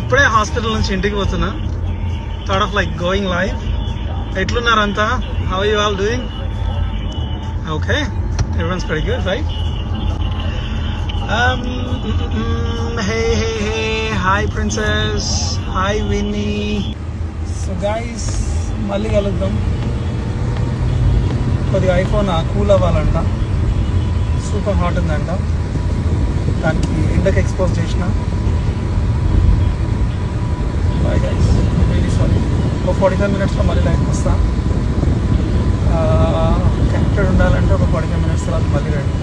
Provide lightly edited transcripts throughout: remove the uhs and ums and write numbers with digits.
ఇప్పుడే హాస్పిటల్ నుంచి ఇంటికి పోతున్నా. Thought of like going live. ఎట్లున్నారంతా? How you all doing? Okay, everyone's very good right? Hey hey hey, hi princess, hi Winnie. So guys, మళ్ళీ కలుద్దాం. కొద్దిగా ఐఫోన్ కూల్ అవ్వాలంట, సూపర్ హాట్ ఉందంట, దానికి ఎండకి ఎక్స్పోజ్ చేసిన. Bye guys, very sorry. ఒక 45 minutesలో మళ్ళీ లైవ్ వస్తా. కనెక్టెడ్ ఉండాలంటే ఒక 45 minutes తర్వాత మళ్ళీ రండి.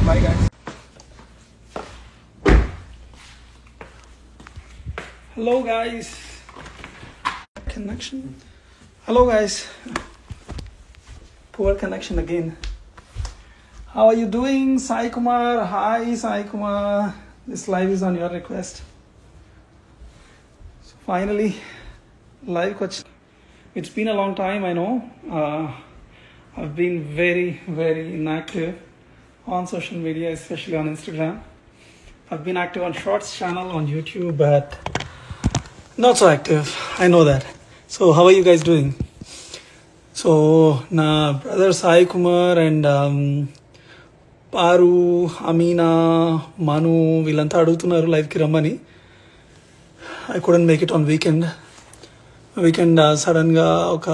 Bye guys. Hello guys, connection. Hello guys, poor connection again. How are you doing? Sai Kumar, hi Sai Kumar. This live is on your request. So finally live coach. It's been a long time, I know. I've been very inactive on social media, especially on Instagram. I've been active on Shorts channel on YouTube, but not so active, I know that. So how are you guys doing? So na brother Sai Kumar and Paru, Amina, Manu వీళ్ళంతా అడుగుతున్నారు live కి రమ్మని. I couldn't make it on weekend sudden గా ఒక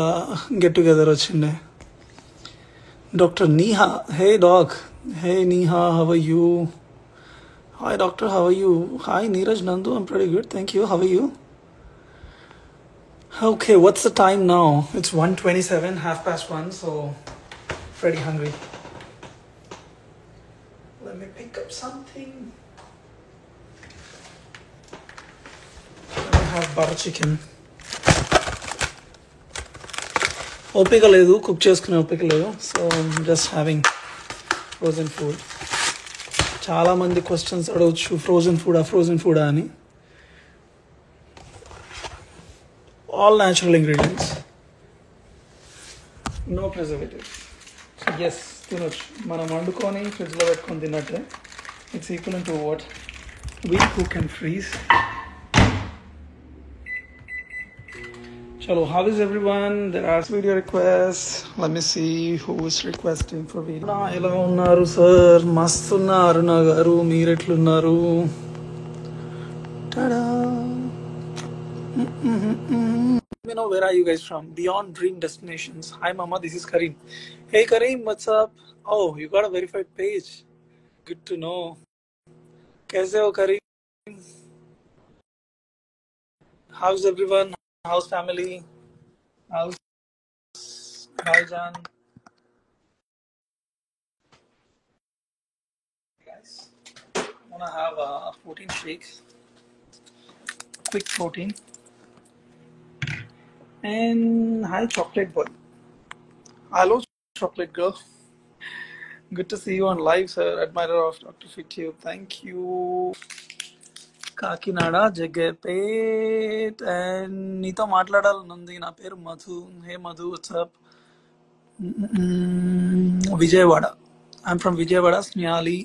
get together వచ్చిండే. Dr. Neha, hey doc, hey Neha, how are you? Hi doctor, how are you? Hi Neeraj Nandu, I'm pretty good, thank you. How are you? Okay, what's the time now? It's 1:27, 1:30, so pretty hungry. Let me pick up something. I have butter chicken. ఓపిక లేదు, cook చేసుకునే ఓపిక లేదు, so just having frozen food. చాలామంది questions అడగచ్చు, frozen ఫుడా అని. All natural ingredients, no preservatives. So yes, తినొచ్చు. మనం వండుకొని ఫ్రిడ్జ్లో పెట్టుకొని తిన్నట్టే. It's equivalent to what we cook and freeze. Chalo, how is everyone? There are video requests. Let me see who is requesting for video. Hello unnaru sir, mast unnaru nagaru, meer etlunnaru? Tada. Let me know, where are you guys from? Beyond Dream Destinations. Hi mama, this is Kareem. Hey Kareem, what's up? Oh, you got a verified page. Good to know. Kaise ho Kareem? How's everyone? How's family? How's Bhaijan? Guys, I'm gonna have a protein shake. Quick protein. And hi chocolate boy. Hello chocolate girl. Good to see you on live, sir. Admirer of Dr. FitTube. Thank you. Kakinada Jaggapet. And నీతో మాట్లాడాలనుంది. నా పేరు Madhu. Hey Madhu, what's up. Vijayawada. I'm from Vijayawada, Snehali.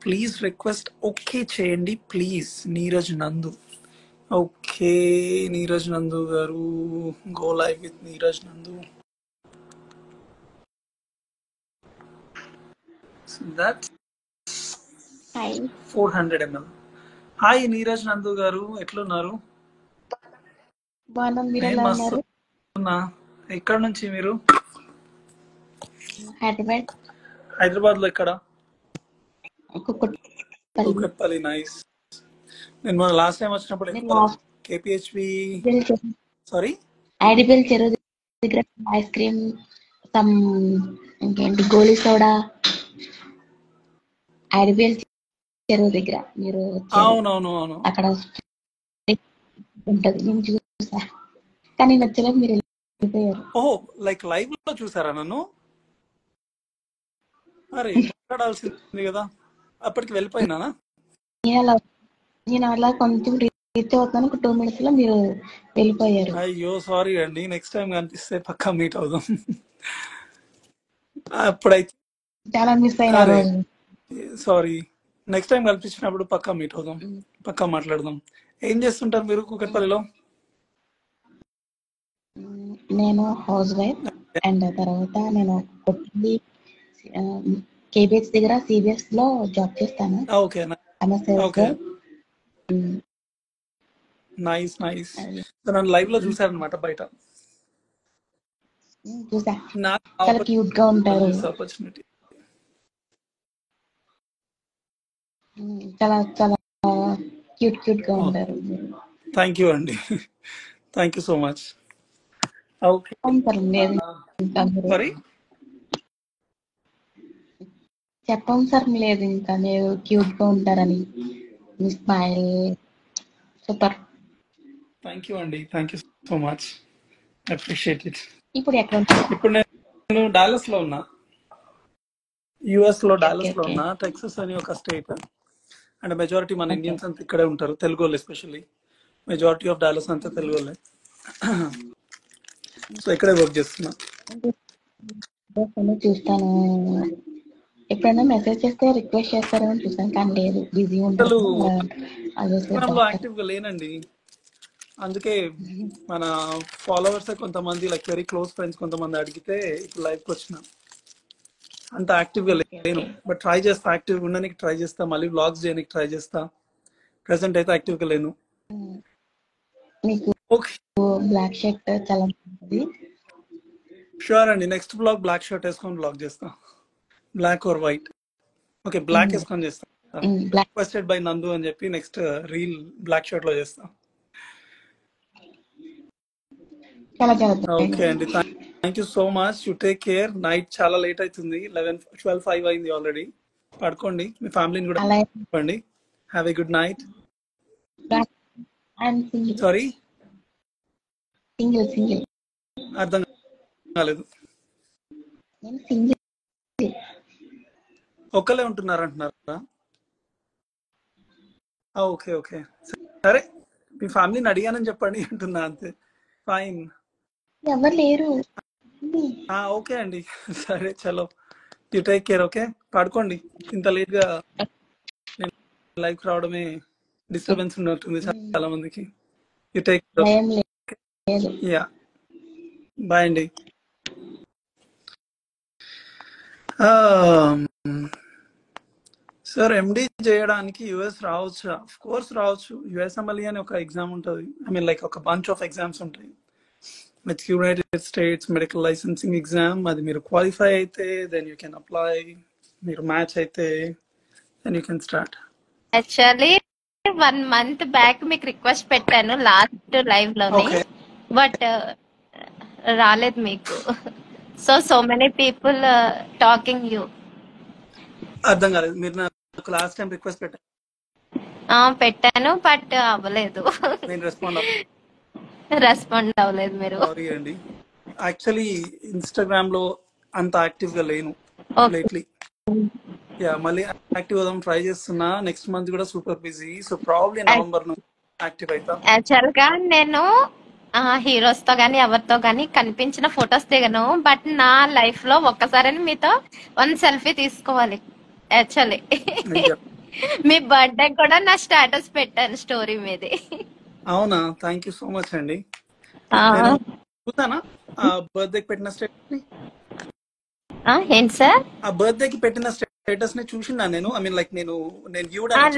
Please request okay చేయండి please. Neeraj Nandu. Okay Neeraj నందు గారు, go live with Neeraj నందు. That's 400 ml. Hi Neeraj నందు గారు, ఎట్లున్నారు? ఎక్కడ నుంచి మీరు? హైదరాబాద్ లో ఎక్కడ? కుకట్పల్లి. నైస్. నేను మన లాస్ట్ టైం వచ్చినప్పుడు కేపీహెచ్పి, సారీ ఐడిబిల్ చెరువు దగ్గర ఐస్ క్రీమ్, సమ్ ఇంకేంటి గోలీ సోడా, ఐడిబిల్ చెరువు దగ్గర మీరు అవునవును అక్కడ ఉంటది. నేను చూసా కానీ నచ్చలేదు. మీరు వెళ్ళిపోయారు. ఓహో, లైక్ లైవ్ లో చూసారా నన్ను? అరే మాట్లాడాల్సింది కదా, అప్పటికి వెళ్ళిపోయినానా? నేను అలా నేను అలా కొంచెం రీచ్ అవుతాను, ఒక 2 minutes లో మీరు వెళ్ళిపోయారు. అయ్యో సారీ అండి, నెక్స్ట్ టైం కనిపిస్తే పక్కా మీట్ అవుదాం. అప్పుడైతే చాలా మిస్ అయిన ఆ అరే రోజు. సారీ, నెక్స్ట్ టైం కల్పించినప్పుడు పక్కా మీట్ అవుదాం, పక్కా మాట్లాడదాం. ఏం చేస్తుంటారు మీరు కూకట్పల్లిలో? నేను హౌస్ వైఫ్, అండ్ తర్వాత నేను కొట్టి కేబిహెచ్ దగ్గర సిబిఎస్ లో జాబ్ చేస్తాను. Okay I'm sales okay, girl. Nice nice. నన్ను లైవ్ లో చూసారనమాట బయట. చూసా, నాకు చాలా క్యూట్ గా ఉంటారు. ఆపర్చునిటీ. చాలా చాలా క్యూట్ గా ఉంటారు. థ్యాంక్ యూ అండి, thank you so much. Okay లేదు ఇంకా మీరు సారీ, చెప్పవసరం లేదు, ఇంకా మీరు క్యూట్ గా ఉంటారని. మీ స్మైల్ సూపర్. థ్యాంక్ యూ అండి, thank you so much, appreciate it. ఇప్పుడు ఎక్కడ ఉంటారు? ఇప్పుడు నేను డాలస్ లో ఉన్నా, యుఎస్ లో, ఓకే డాలస్ లో ఓకే. ఉన్నా. టెక్సస్ అని ఒక స్టేట్, అండ్ మెజారిటీ మన ఓకే. ఇండియన్స్ అంతా ఇక్కడే ఉంటారు, తెలుగు వాళ్ళు ఎస్పెషల్లీ. మెజారిటీ ఆఫ్ డాలస్ అంతా తెలుగు వాళ్ళే. సో ఇక్కడే వర్క్ చేస్తున్నా. చూస్తాను, ఎప్పుడైనా మెసేజ్ చేస్తే రిక్వెస్ట్ చేస్తారేమో చూస్తాను, కానీ లేదు, బిజీ ఉంటారు. అసలు అలా లో యాక్టివ్ గా లేనండి, అందుకే మన ఫాలోవర్స్ కొంతమంది, లైక్ వెరీ క్లోజ్ ఫ్రెండ్స్ కొంతమంది అడిగితే ఇప్పుడు లైవ్ కి వచ్చిన. అంత యాక్టివ్ గా ఓకే లేను, ఓకే. బట్ ట్రై చేస్తా, యాక్టివ్ ఉండడానికి ట్రై చేస్తా, మళ్ళీ వ్లాగ్స్ చేయడానికి ట్రై చేస్తా. ప్రెసెంట్ అయితే యాక్టివ్ గా లేను. మీకు ఓకే బ్లాక్ షర్ట్ చాలా బాగుంటుంది. షూర్ అండి, నెక్స్ట్ బ్లాగ్ బ్లాక్ షర్ట్ వేసుకొని బ్లాగ్ చేస్తా, black or white. Okay, black వేసుకొని చేస్తా, బ్లాక్ రిక్వెస్టెడ్ బై నందు అని చెప్పి నెక్స్ట్ రీల్ బ్లాక్ షర్ట్ లో చేస్తా. చాలా చాలా ఓకే అండి, thank you so much. You take care. Night చాలా లేట్ అవుతుంది, 11, 12, 5 అయింది ఆల్రెడీ. పడుకోండి, మీ ఫ్యామిలీని కూడా అలా పడుకోండి. Have a good night. And single sorry, single single అర్థం కాలేదు. నేను సింగిల్. ఒక్కలే ఉంటున్నారంటున్నారా? ఓకే ఓకే, సరే, మీ ఫ్యామిలీని అడిగానని చెప్పండి అంటున్నా, అంతే. ఫైన్. ఎవరు లేరు. ఓకే అండి, సరే చలో, యూ టేక్ కేర్. ఓకే, పడుకోండి. ఇంత లేట్ గా నేను లైవ్ రావడమే డిస్టర్బెన్స్ ఉన్నట్టుంది చాలా మందికి. You take care. భయం లేదు. యా, బాయ్ అండి. సార్, ఎండి చేయడానికి యుఎస్ రావచ్చు? ఆఫ్ కోర్స్ రావచ్చు. యుఎస్ఎంఎల్ఈ అని ఒక ఎగ్జామ్ ఉంటుంది, ఐ మీన్ లైక్ ఒక బంచ్ ఆఫ్ ఎగ్జామ్స్ ఉంటాయి with United States medical licensing exam. అది మీరు క్వాలిఫై అయితే దెన్ యూ కెన్ అప్లై, మీరు మ్యాచ్ అయితే then you can start. Actually 1 month back మీకు రిక్వెస్ట్ పెట్టాను లాస్ట్ లైవ్ లోని, ఓకే, బట్ రాలేదు మీకు. So many people talking you. అర్థం కాలేదు. మీరు నాకు లాస్ట్ టైం రిక్వెస్ట్ పెట్టారు, పెట్టాను, బట్ అవ్వలేదు. నేను రెస్పాండ్ అవ్వలేదు మీరు. సారీ అండి. యాక్చువల్లీ ఇన్స్టాగ్రామ్ లో అంత యాక్టివ్ గా లేను లేట్లీ. యా, మళ్ళీ యాక్టివ్ అవుదాం ట్రై చేస్తున్నా. నెక్స్ట్ మంత్ కూడా super busy, so probably November నుంచి యాక్టివ్ అవుతా. యాక్చువల్ గా నేను హీరోస్ తో గానీ ఎవరితో గానీ కనిపించిన ఫొటోస్ దిగను, బట్ నా లైఫ్ లో ఒక్కసారి మీతో 1 సెల్ఫీ తీసుకోవాలి. యాక్చువల్లీ మీ బర్త్డే కూడా నా స్టేటస్ పెట్టాను స్టోరీ మీది. అవునా, థ్యాంక్ యూ సో మచ్ అండి. నేను చూసానా ఆ బర్త్డే కి పెట్టిన స్టేటస్ ని? ఏంటి సార్? ఆ బర్త్డే కి పెట్టిన స్టేటస్ ని చూసినా నేను, ఐ మీన్ లైక్ నేను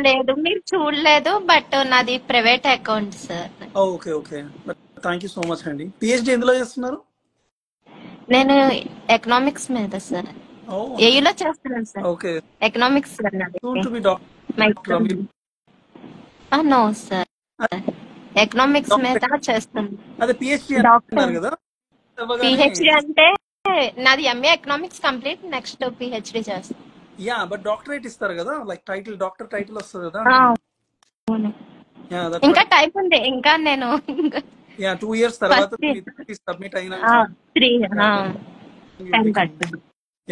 లేదు, మీరు చూడలేదు, బట్ నాది private account sir. Okay okay, thank you so much అండి. పిహెచ్డి ఎందులో చేస్తున్నారు? నేను ఎకనామిక్స్ మీద సార్, ఏయులో చేస్తున్నాను సార్. ఓకే, ఎకనామిక్స్ సార్ నాది. Soon to be doctor. No sir, economics మీద చేస్తాను. అదే పిహెచ్డి అన్నారు కదా. పిహెచ్డి అంటే నాది MA economics complete, next PhD చేస్తాను. యా, బట్ డాక్టరేట్ ఇస్తారు కదా, లైక్ టైటిల్, డాక్టర్ టైటిల్ వస్తుంది కదా. ఇంకా టైప్ ఉంది, ఇంకా నేను యా 2 years తర్వాత ఫస్ట్ మీ సబ్మిట్ అయిన 3 you టైం become, పడుతుంది.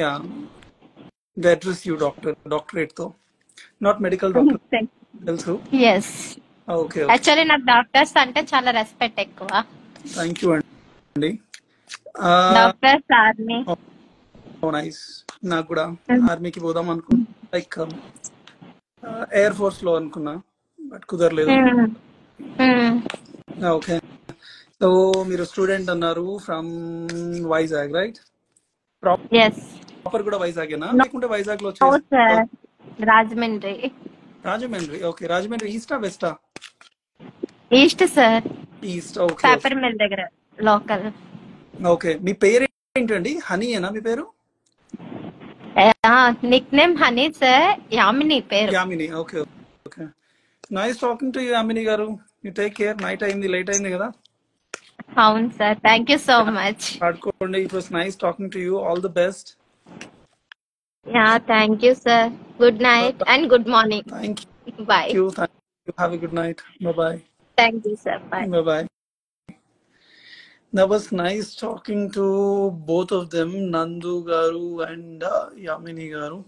yeah, they address you doctorate తో, not medical doctor తెలుసు. ఎస్, ఓకే ఓకే, యాక్చువల్లీ నాకు డాక్టర్స్ అంటే చాలా రెస్పెక్ట్ ఎక్కువ. థ్యాంక్ యూ అండి. Doctors, army. నైస్. నాకు కూడా ఆర్మీకి పోదాం అనుకున్నా, లైక్ ఎయిర్ ఫోర్స్ లో అనుకున్నా, బట్ కుదరలేదు. ఓకే, సో మీరు స్టూడెంట్ అన్నారు from Vizag, right? Yes. Proper కూడా వైజాగేనా, లేకుంటే వైజాగ్ లో ఓ సార్, రాజమండ్రి. రాజమండ్రి. ఓకే, రాజమండ్రి ఈస్టా వెస్టా? East sir, east. Okay paper mill దగ్గర లోకల్. ఓకే, మీ పేరు ఏంటండి? హనీయేనా మీ పేరు? Nick name honey sir, Yamini పేరు. Yamini. Okay okay, nice talking to you Yamini garu. You take care. Night అయింది, లేట్ అయింది కదా. అవును sir, thank you so much. పాడుకోండి. It was nice talking to you. All the best. Yeah, thank you sir. Good night and good morning. Thank bye. You. Have a good night. Bye. Thank you sir. Bye. Bye. That was nice talking to both of them, Nandu Garu and Yamini Garu.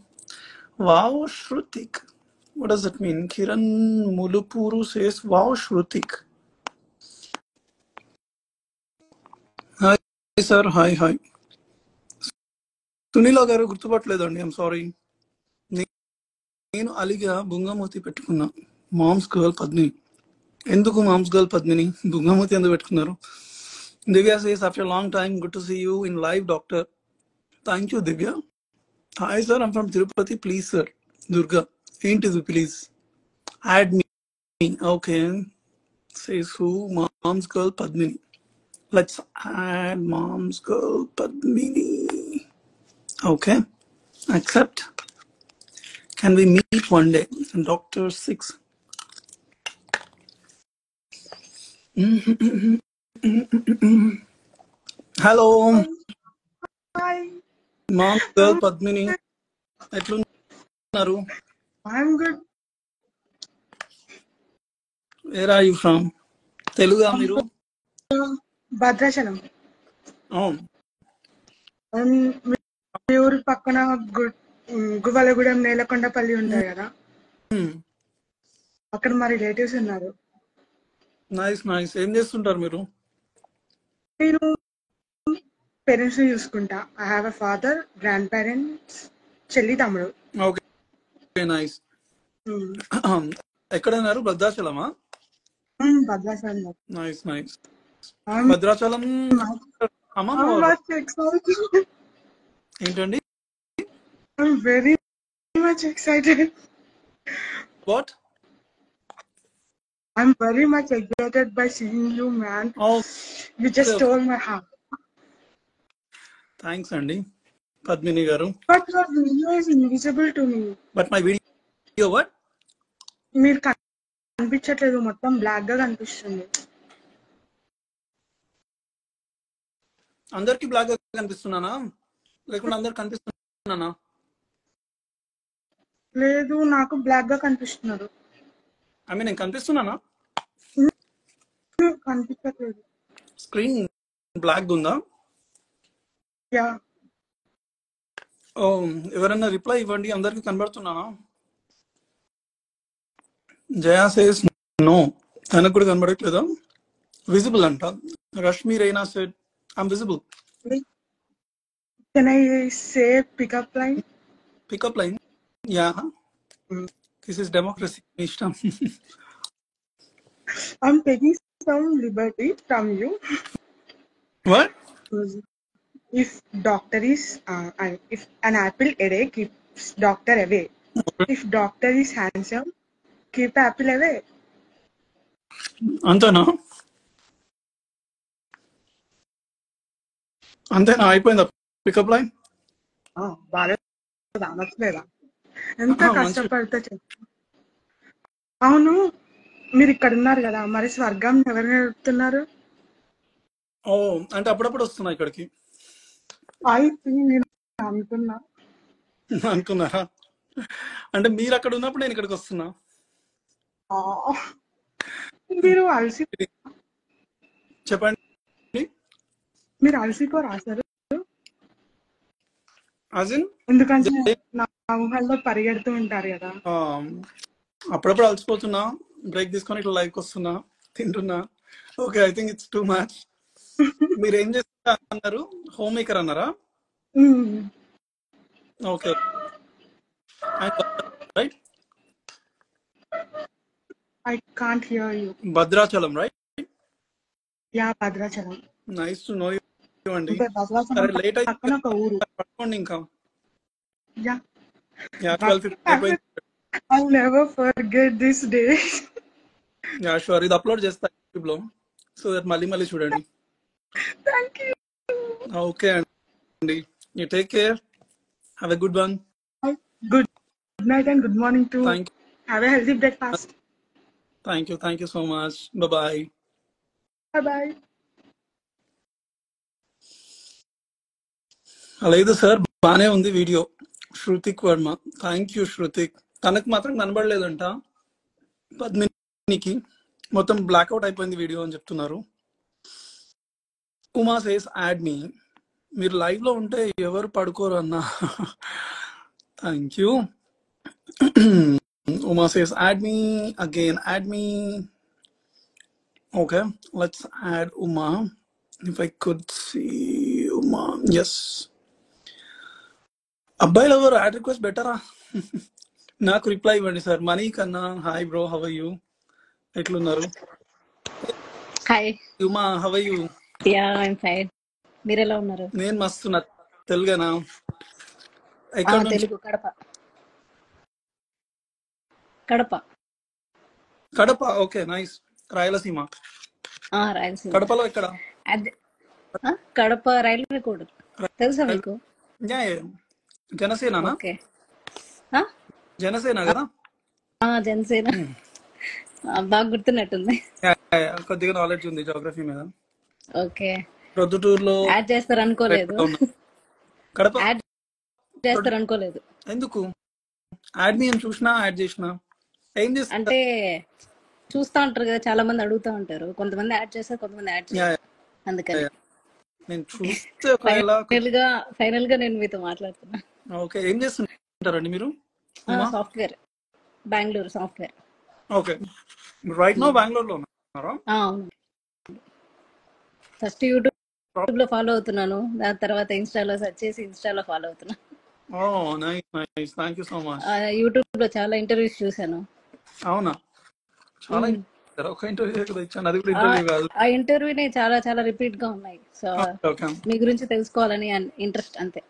Wow, Shrutik. What does that mean? Kiran Mulupuru says, wow, Shrutik. Hi, sir. Hi. Sunila Garu గుర్తుపట్టలేదండి. I'm sorry. నేను అలిగా బుంగమూతి పెట్టుకున్నా. Mom's girl Padmini. ఎందుకు mom's girl Padmini? బుంగమూతి ఎందుకు పెట్టుకున్నారు? Divya says, after a long time, good to see you in live, doctor. Thank you, Divya. Hi, sir. I'm from Tirupati. Please, sir. Durga. Ain't it, please? Add me. Okay. Says who? Mom's girl, Padmini. Let's add mom's girl, Padmini. Okay. Accept. Can we meet one day? Doctor 6. Hello. Hi mom girl Padmini, ఎట్లున్నారు? I'm good. Where are you from? తెలుగా మీరు? భద్రాచలం. మీ ఊరి పక్కన గువ్వలగూడెం, నేలకొండపల్లి ఉంటాయి కదా, అక్కడ మా relatives ఉన్నారు. నైస్. ఏం చేస్తుంటారు మీరు? నేను పేరెంట్స్ ని చూసుకుంటా. I have a father, grand parents, చెల్లి, తమ్ముడు. Okay, nice. ఎక్కడన్నారు? భద్రాచలమా? భద్రాచలం. నైస్. భద్రాచలం ఏంటండి? I'm very much excited. What? I'm very much excited by seeing you, man. Oh, you just stole my heart. Thanks, Andy. Padmini garu. But your video is invisible to me. But my video what? మీరు కనిపించట్లేదు, మొత్తం black గా కనిపిస్తుంది. అందరికి black గా కనిపిస్తున్నానా, లేకుంటే అందరికి కనిపిస్తున్నానా? లేదు, నాకు బ్లాక్ గా కనిపిస్తున్నారు. నేను కనిపిస్తున్నానా? కనిపించట్లేదు. స్క్రీన్ బ్లాక్ ఉందా? యా. ఎవరన్నా రిప్లై ఇవ్వండి. అందరికి కనబడుతున్నానా? జయా సేస్ నో, తనకు కూడా కనబడట్లేదా? విజిబుల్ అంట. Rashmi Raina said I'm visible. Can I say pickup line? Pickup line? Yeah. This is democracy. Ishtam. I'm taking some liberty from you. What? If doctor is, if an apple a day keeps doctor away. If doctor is handsome, keep apple away. అంతేనా? అయిపోయిందా pickup line? బాగా నచ్చలేదా? ఎంత కష్టపడితే చెప్పు. అవును, మీరు ఇక్కడ ఉన్నారు కదా, మరి స్వర్గం ఎవరు నడుపుతున్నారు? అంటే అప్పుడప్పుడు వస్తున్నా ఇక్కడికి. నేను అనుకున్నారా? అంటే మీరు అక్కడ ఉన్నప్పుడు నేను ఇక్కడికి వస్తున్నా. మీరు అలసి చెప్పండి. మీరు అలసిపో రాశారు అజిన్ ఎందుకంటే నా ఊహల్లో పరిగెడుతూ ఉంటారు కదా. అప్పుడప్పుడు అలసిపోతున్నా, బ్రేక్ తీసుకొని ఇట్లా లైవ్కి వస్తున్నా, తింటున్నా. Okay, I think it's too much. మీరు ఏం చేస్తున్నా అన్నారు? హోమ్ మేకర్ అన్నారా? Okay, right. I can't hear you. Bhadrachalam, right? Yeah, Bhadrachalam. Nice to know you అండి. అంటే భద్రాచలం సరే, లేట్ అయితే పక్కన ఒక ఊరు. పట్టుకోండి ఇంకా. యా, యా, 12:50 అయిపోయింది. I'll never forget this day. Yeah, sure. ఇది అప్లోడ్ చేస్తా యూట్యూబ్ లో, సో దట్ మళ్ళీ చూడండి. Thank you. ఓకే అండి, you take care, have a good one. Good night and good morning too. Thank you. Have a healthy breakfast. Thank you so much. Bye. Bye bye. లేదు sir, బానే ఉంది video. Shrutik Varma, thank you Shrutik. తనకు మాత్రం కనబడలేదంట, పద్మినికి మొత్తం blackout అయిపోయింది video అని చెప్తున్నారు. Uma says add me. మీరు లైవ్ లో ఉంటే ఎవరు పడుకోరు అన్నా. Thank you. Uma says add me again, add me. Okay, let's add Uma. If I could see Uma. Yes, అబ్బాయిలు ఎవరు యాడ్ రిక్వెస్ట్ బెటరా? నాకు రిప్లై ఇవ్వండి sir. Mani Kanna hi bro, how are you? ఎట్లున్నారు? Hi. Uma, how are you? Yeah, I'm fine. మీరు ఎలా ఉన్నారు? నేను మస్తున్నా. తెలుగనా? ఎక్కడ నుంచి? తెలుగు, కడప. కడప. Kadapa, okay, nice. రాయలసీమ. రాయలసీమ. కడపలో ఎక్కడ? అదే, కడప రైల్వే కోడ్ తెలుసా మీకు? జనసేన. ఓకే. జనసేన కదా? జనసేన. బాగా గుర్తున్నట్టుంది. కొద్దిగా నాలెడ్జ్ ఉంది జోగ్రఫీ మీద. ఓకే. ప్రొద్దుటూరులో యాడ్ చేస్తారు అనుకోలేదు. కడప యాడ్ చేస్తారు అనుకోలేదు. ఎందుకు? యాడ్ మీ అని చూసినా, యాడ్ చేసినా ఏం చేస్తా అంటే చూస్తా ఉంటారు కదా, చాలా మంది అడుగుతా ఉంటారు. కొంతమంది యాడ్ చేస్తారు, కొంతమంది యాడ్ చేస్తారు. అందుకని నేను చూస్తే ఫైనల్ గా నేను మీతో మాట్లాడుతున్నా. ఓకే, ఏం చేస్తుంటారండి మీరు? Software, Bengaluru software. Okay, right now బెంగళూరులో ఉన్నారా? అవును. ఫస్ట్ యూట్యూబ్ లో ఫాలో అవుతున్నాను, దాని తర్వాత ఇన్స్టాలో సెర్చ్ చేసి ఇన్స్టాలో ఫాలో అవుతున్నా. Oh nice nice, thank you so much. YouTube లో చాలా ఇంటర్వ్యూస్ చూసాను. అవునా? చాలా ఒక ఇంటర్వ్యూ కూడా ఇచ్చాను, అది కూడా ఇంటర్వ్యూ కాదు. ఆ ఇంటర్వ్యూనే చాలా చాలా రిపీట్ గా ఉన్నాయి. సో మీ గురించి తెలుసుకోవాలని ఇంట్రెస్ట్, అంతే.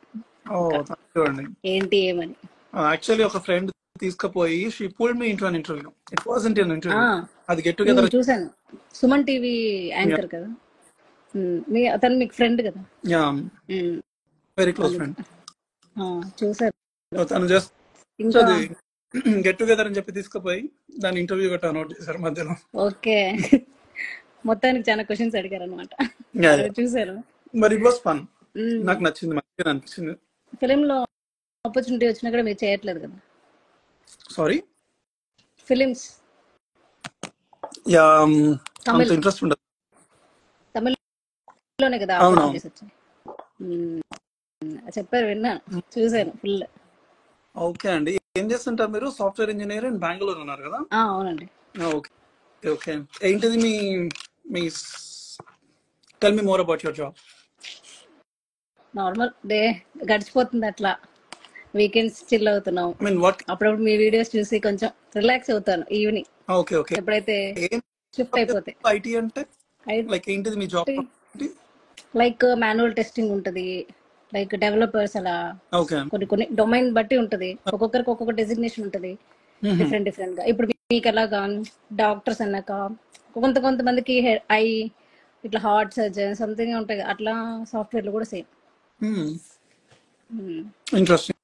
ఓ థాంక్యూ అండి. ఏంటి ఏమని యాక్చువల్లీ ఒక ఫ్రెండ్ తీసుకుపోయి she pulled me into an interview. It wasn't N interview, అది గెట్ టుగెదర్. చూసాను. సుమన్ టీవీ యాంకర్ కదా, అతను మీకు ఫ్రెండ్ కదా? Yeah, very close friend. చూసారు. తను జస్ట్ ఇంకా గెట్ టుగెదర్ అని చెప్పి తీసుకుపోయి దాని ఇంటర్వ్యూ గట్టా నోట్ చేశారు మధ్యలో. ఓకే. మొత్తానికి చాలా క్వశ్చన్స్ అడిగారు అనమాట. చూసారు. మరి ఇట్ వాస్ ఫన్, నాకు నచ్చింది, మంచిగా అనిపించింది. ఫిలిం లో ఆపర్చునిటీ వచ్చినా కూడా మీరు చేయట్లేదు కదా? సారీ, ఫిలిమ్స్ యా అంత ఇంట్రెస్ట్ ఉండదు. తమిళ్లోనే కదా ఆపర్చునిటీస్ వచ్చాయి. చెప్పారు, విన్నాను, చూసాను ఫుల్. ఓకే అండి, ఏం చేస్తుంటారు మీరు? సాఫ్ట్వేర్ ఇంజనీర్ ఇన్ బెంగళూరు ఉన్నారు కదా? అవునండి. ఓకే ఓకే, ఏంటిది me tell me more about your job. Normal day గడిచిపోతుంది అట్లా. వీకెండ్స్ చిల్ అవుతున్నాం. I mean what? అప్పుడప్పుడు మీ వీడియోస్ చూసి కొంచెం రిలాక్స్ అవుతాను ఈవినింగ్. ఓకే ఓకే, ఎప్పుడైతే షిఫ్ట్ అయిపోతే. ఐటీ అంటే లైక్ ఏంటిది మీ జాబ్? లైక్ మాన్యువల్ టెస్టింగ్ ఉంటది, లైక్ డెవలపర్స్ అలా. కొన్ని డొమైన్ బట్టి ఉంటది, ఒక్కొక్కరికి ఒక్కొక్క డెసిగ్నేషన్ ఉంటది, డిఫరెంట్ గా. ఇప్పుడు మీకు ఎలాగా డాక్టర్స్ అన్నాక కొంతమందికి ఐ, ఇట్లా హార్ట్ సర్జన్ సంథింగ్ ఉంటాయి, అట్లా సాఫ్ట్వేర్ లో కూడా సేమ్. ఇంట్రెస్టింగ్.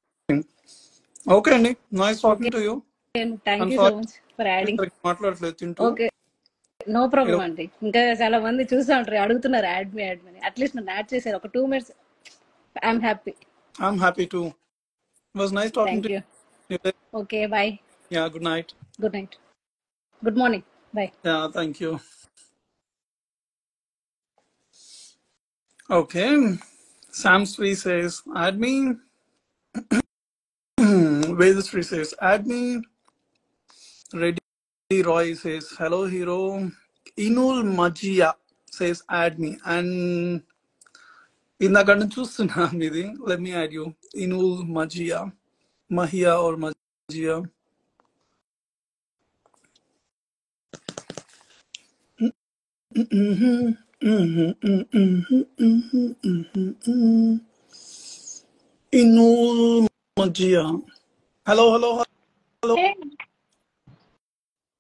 ఓకే అండి, nice talking to you. Thank you so much for adding. మాట్లాడలేదు తింటూ. ఓకే, నో ప్రాబ్లం అండి. ఇంకా చాలా మంది చూస్తూ ఉంటారు, అడుగుతున్నారు యాడ్ మీ అట్లీస్ట్ నన్ను యాడ్ చేశారు ఒక 2 minutes. I'm happy to. It was nice talking to you. Okay, by. Yeah, good night. Good morning, bye. Yeah, thank you. Okay. Sam Sri says, add me. Vedasri says, add me. Reddy Roy says, hello, hero. Inul Majia says, add me. And ఇందాక నుంచి చూస్తున్నా మీది. Let me add you. Inul Majia. Mahia or Majia. Inul Majia. Hello, hello, hello.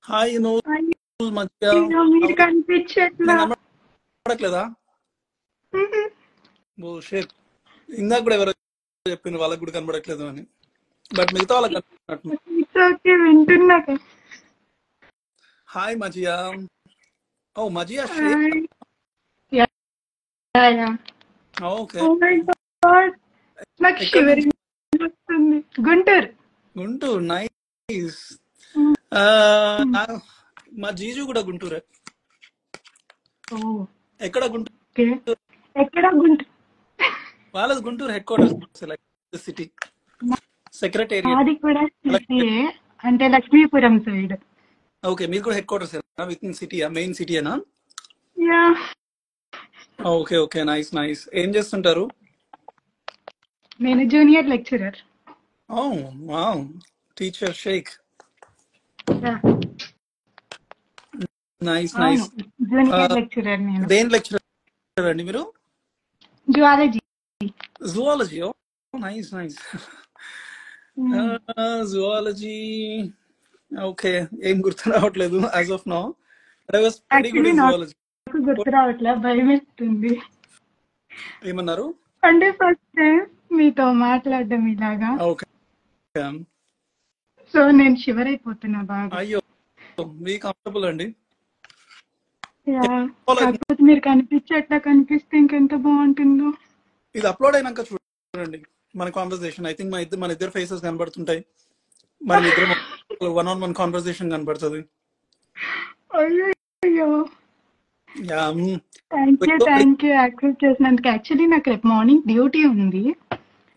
Hi, Inul Majia. మీరు కనిపించట్లా. నేను కనబడట్లేదా? Share ఇందాక కూడా ఎవరో చెప్పింది వాళ్ళకి కూడా కనబడట్లేదు అని, బట్ మిగతా వాళ్ళకి కనబడుతున్నట్టు. వింటున్నా. Hi Majiya. Oh Majiya okay. నాకు షివరింగ్ వస్తుంది. గుంటూరు. గుంటూరు నైస్. మా జీజు కూడా గుంటూరే. ఎక్కడ గుంటూరు? ఎక్కడ గుంటూరు? వాళ్ళది Guntur headquarters city secretariat. అది కూడా సిటీయే, అంటే లక్ష్మీపురం సైడ్. ఓకే, మీరు కూడా headquarters with in city, main సిటీనా? Yeah. Okay okay, nice nice. ఏం చేస్తుంటారు? నేను junior lecturer. Oh wow, teacher Shaik. Nice nice. Junior lecturer నేను. దేని లెక్చరర్ అండి మీరు? జువాలజీ. జువాలజీ. ఓ నైస్ నైస్. జువాలజీ. ఓకే, ఏం గుర్తు రావట్లేదు యాజ్ ఆఫ్ నౌ. గుర్తు రావట్లే, భయం వేస్తుంది. ఏమన్నారు? అంటే ఫస్ట్ టైం మీతో మాట్లాడడం ఇలాగా. ఓకే. సో నేను షివర్ అయిపోతున్నా బాగా. అయ్యో, మీ కంఫర్టబుల్ అండి. కాకపోతే మీరు కనిపిస్తే ఇంకెంత బాగుంటుందో. ఇది అప్లోడ్ అయినాక చూడండి మన కాన్వర్సేషన్. ఐ థింక్ మన ఇద్దరు ఫేసెస్ కనబడుతుంటాయి. మన ఇద్దరు వన్ ఆన్ వన్ కాన్వర్సేషన్ కనబడుతుంది. అయ్యో, థ్యాంక్ యూ యాక్సెప్ట్ చేసినందుకు. యాక్చువల్లీ నాకు రేపు మార్నింగ్ డ్యూటీ ఉంది,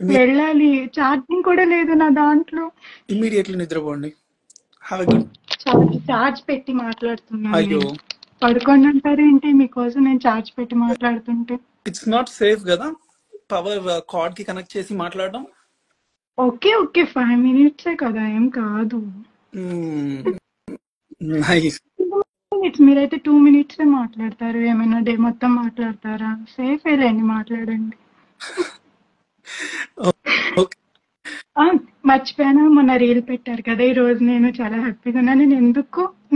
వెళ్ళాలి. ఛార్జింగ్ కూడా లేదు నా దాంట్లో. ఇమ్మీడియట్లీ నిద్రపోండి. ఛార్జ్ పెట్టి మాట్లాడుతున్నాను. పడుకొని ఉంటారు ఏంటి మీకోసం నేను ఛార్జ్ పెట్టి మాట్లాడుతుంటే? ఇట్స్ నాట్ సేఫ్ కదా పవర్ కార్డ్ కి కనెక్ట్ చేసి మాట్లాడడం. ఓకే ఓకే, 5 minutes కదా, ఏం కాదు. నైస్. మీరైతే 2 minutes మాట్లాడతారు, ఏమైనా డే మొత్తం మాట్లాడతారా? సేఫ్ లేండి, మాట్లాడండి. మర్చిపోయాను, మొన్న రీల్ పెట్టారు కదా, ఈ రోజు నేను చాలా హ్యాపీగా ఉన్నా.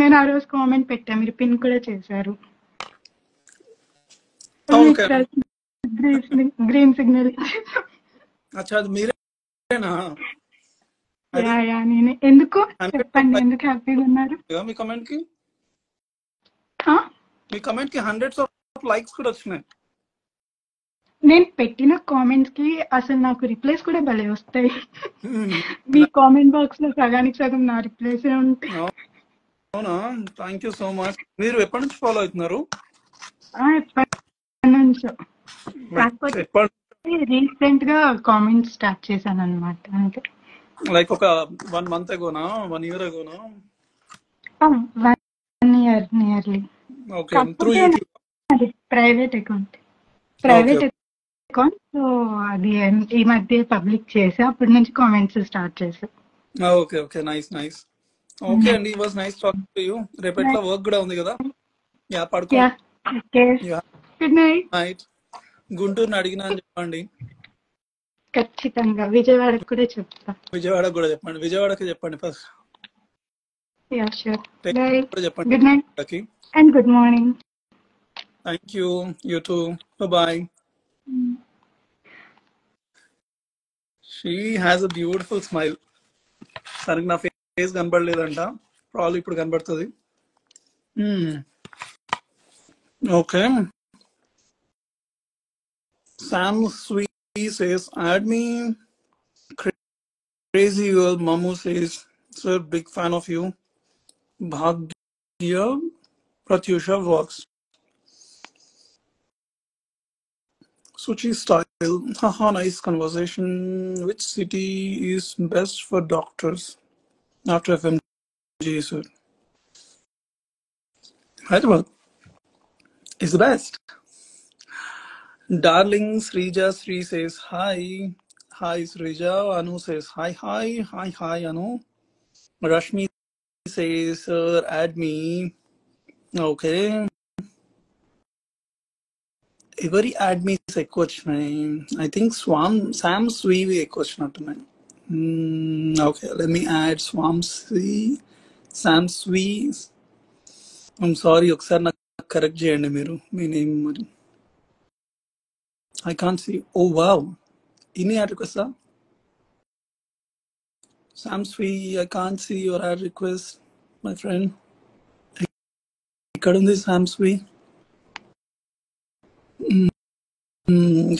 నేను ఆ రోజు కామెంట్ పెట్టా, మీరు పిన్ కూడా చేశారు. Green signal. నేనే. ఎందుకు చెప్పండి, ఎందుకు హ్యాపీగా ఉన్నారు? మీ కమెంట్ కి hundreds of likes కూడా వచ్చినాయి. నేను పెట్టిన కామెంట్స్ కి అసలు నాకు రిప్లైస్ కూడా భలే వస్తాయి. మీ కామెంట్ బాక్స్ లో సగానికి సగం నా రిప్లైస్ ఉంటాయి. అవునా, థ్యాంక్ యూ సో మచ్. మీరు ఎప్పటి నుంచి ఫాలో అవుతున్నారు? ఎప్పటి నుంచో, కాకపోతే రీసెంట్ గా కామెంట్స్ స్టార్ట్ చేశాను అనమాట. అంటే లైక్ ఒక 1 month agoనా, 1 year agoనా? 1 year nearly. Okay, through YouTube. అది ప్రైవేట్ అకౌంట్. సో అది ఈ మధ్య పబ్లిక్ చేసి అప్పటి నుంచి కామెంట్స్ స్టార్ట్ చేసా. Okay okay, nice nice. Okay అండి, it was nice talking to you. రేపట్లా వర్క్ కూడా ఉంది కదా? యా, పడుకో. Good night. గుంటూరుని అడిగినా అని చెప్పండి. ఖచ్చితంగా. విజయవాడకు కూడా చెప్తా. విజయవాడకు కూడా చెప్పండి. విజయవాడకి చెప్పండి ఫస్ట్. Yeah sure. చెప్పండి. Good night and good morning. Thank you. You too. Bye. She has a beautiful smile. తనకి నా ఫేస్ కనబడలేదంట, ప్రాబ్లం ఇప్పుడు కనబడుతుంది. Okay. Sam Sweet says, add me. Crazy girl Mamu says, sir, big fan of you. Bhagya Pratyusha works. Suchi style. Haha, nice conversation. Which city is best for doctors after FMG, sir? Hyderabad is the best. Darling Srija Sri says hi. Hi Srija. Anu says hi. Hi Anu. Rashmi says sir add me. Okay. Every add me is ఎక్కువ వచ్చినాయి. I think Sam Sweevi ఎక్కువ వచ్చినట్టున్నాయి. Okay, let me add Sam Swee. I'm sorry, ఒకసారి నాకు correct చేయండి మీరు మీ name మరి. I can't see. Oh wow. ఇన్ని add రిక్వెస్టా? Sam Swee, I can't see your ad request, my friend. ఇక్కడ ఉంది Sam Swee.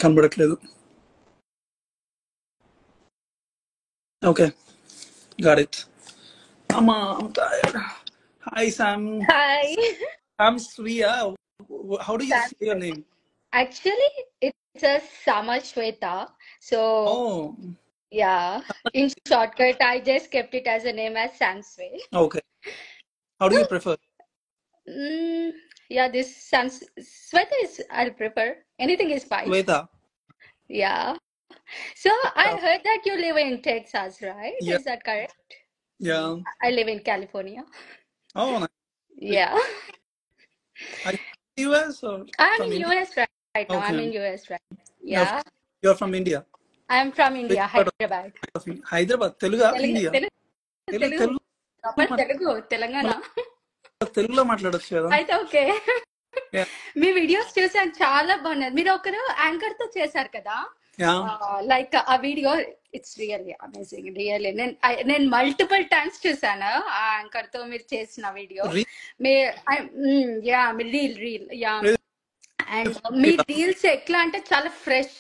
కనబడట్లేదు. Okay, got it. I'm tired. Hi Sam. Hi. Sam Swee. How do you Sam. say your name? Actually, it's a Sama Shweta. So, Oh, yeah, in shortcut, I just kept it as a name as Samsway. okay. How do you prefer? Yeah, this Shweta is, I'll prefer. Anything is fine. Sweta. Yeah. So, I heard that you live in Texas, right? Yeah. Is that correct? Yeah. I live in California. Oh, nice. Yeah. Are you in the US or I'm from in India? US right now. I'm Okay. in US right now. Yeah. You're from India. I'm from India, part of- Hyderabad. Hyderabad. తెలుగా? India? Telugu Telangana. తెలుగులో మాట్లాడొచ్చు కదా? అయితే okay. Yeah. మీ videos చూసాను, చాలా బాగున్నది. మీరు ఒకరు యాంకర్ తో చేశారు కదా, Yeah. లైక్ ఆ video it's really amazing. Really నేను మల్టిపుల్ టైమ్స్ చూసాను ఆ యాంకర్ తో మీరు చేసిన video. Me reel yeah. And me reels ఎట్లా అంటే చాలా ఫ్రెష్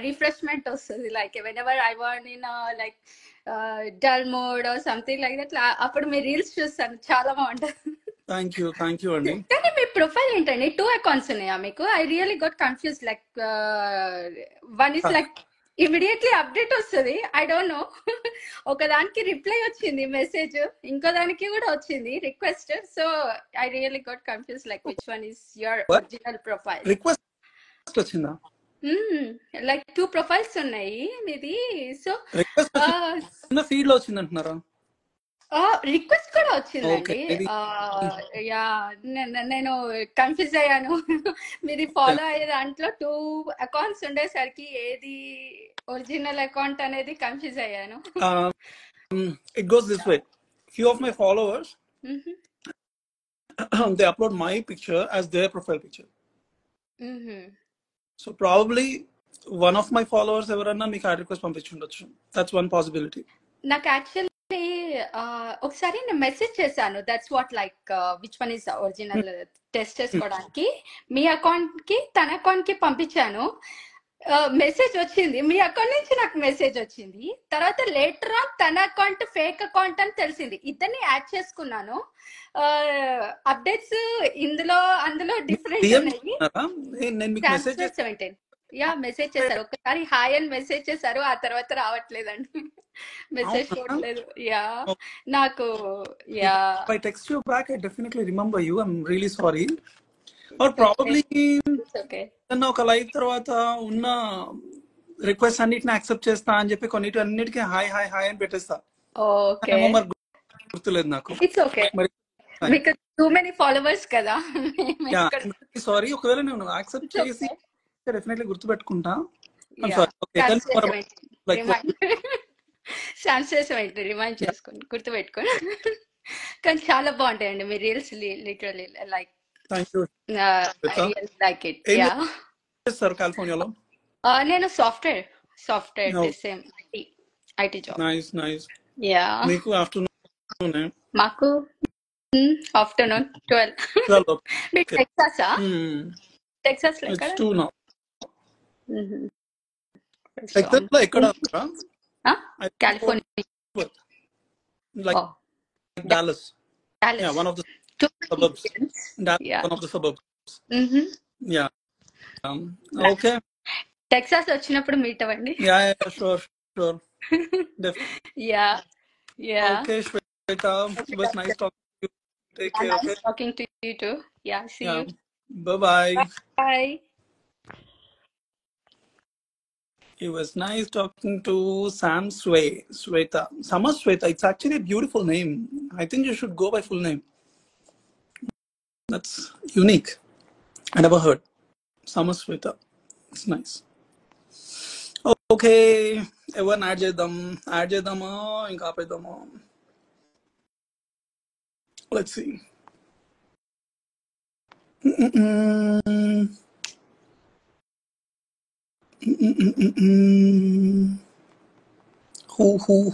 రిఫ్రెష్మెంట్ వస్తుంది. Like when ever I want in like dull mode or something like that, అప్పుడు మీ రీల్స్ చూస్తాను, చాలా బాగుంటుంది. థ్యాంక్ యూ అండి. కానీ మీ ప్రొఫైల్ ఏంటండి, 2 అకౌంట్స్ ఉన్నాయా మీకు? I really got confuse. Like one is like immediately update వస్తుంది, ఐ డోంట్ నో. ఒక దానికి రిప్లై వచ్చింది మెసేజ్, ఇంకో దానికి కూడా వచ్చింది request. So I really got confuse like which one is your original profile. Request వచ్చిందా? లైక్ 2 ప్రొఫైల్స్ ఉన్నాయి మీది. సో రిక్వెస్ట్ ఫీడ్ లో వచ్చింది అంటున్నారా? రిక్వెస్ట్ కూడా వచ్చిందండి. యా, నేను కన్ఫ్యూజ్ అయ్యాను. మీది ఫాలో అయ్యే దాంట్లో 2 అకౌంట్స్ ఉండేసరికి ఏది ఒరిజినల్ అకౌంట్ అనేది కన్ఫ్యూజ్ అయ్యాను. It goes this way. Few of my followers, they upload my picture as their profile picture. So probably one of my followers ఎవరన్నా మీకు ఆ రిక్వెస్ట్ పంపించుండొచ్చు. That's one possibility. నాకు యాక్చువల్లీ ఒకసారి నేను మెసేజ్ చేశాను, that's what like which one is original test చేసుకోవడానికి. మీ account కి తన అకౌంట్ కి పంపించాను, మెసేజ్ వచ్చింది. మీ అకౌంట్ నుంచి నాకు మెసేజ్ వచ్చింది. తర్వాత లేటర్ ఆన్ తన అకౌంట్ ఫేక్ అకౌంట్ అని తెలిసింది. ఇద్దరిని యాడ్ చేసుకున్నాను. అప్డేట్స్ అందులో డిఫరెంట్ ఉన్నాయి. యా, మెసేజ్ చేశారు. ఒకసారి హాయ్ అని మెసేజ్ చేశారు, ఆ తర్వాత రావట్లేదండి, మెసేజ్ చూడలేదు. యా, నాకు yeah. If I text you back, I definitely remember you. I'm really sorry. Or probably ఒక లైవ్ తర్వాత ఉన్న రిక్వెస్ట్ అన్నిటిని యాక్సెప్ట్ చేస్తా అని చెప్పి కొన్నిటికి హాయ్ హాయ్ హాయ్ అని పెట్టేస్తా. ఓకే, గుర్తులేదు నాకు. It's okay. మీకు టూ మెనీ ఫాలోవర్స్ కదా. సారీ, ఒకవేళ నేను యాక్సెప్ట్ చేసి డెఫినెట్లీ గుర్తుపెట్టుకుంటా. రిమైండ్ చేసుకొని గుర్తుపెట్టుకొని. కానీ చాలా బాగుంటాయండి మీ reels, literally like like it. Yeah, కాలిఫోర్నియాలో నేను software same IT job. Nice. Yeah, మీకు ఆఫ్టర్నూన్, మాకు ఆఫ్టర్నూన్ 12. మీకు టెక్సాసా? టెక్సాస్ లో ఎక్కడ? 2 now. టెక్సాస్ లో ఎక్కడ? California, like Dallas. Yeah, one of the suburbs. Dallas, one of the suburbs. Yeah. Okay. Texas వచ్చినప్పుడు మీట్ అవ్వండి. Yeah, sure. Definitely. Yeah yeah Okay, Shweta, it was nice talking to you. Take care, okay? Nice talking to you too. Yeah, see Yeah. You. Bye-bye. Bye. It was nice talking to Sweta. Sama Sweta. It's actually a beautiful name. I think you should go by full name. That's unique. I never heard. Sama Sweta. It's nice. Okay. Everyone add చేద్దామా ఇంకా ఆపేద్దామా? Let's see. Who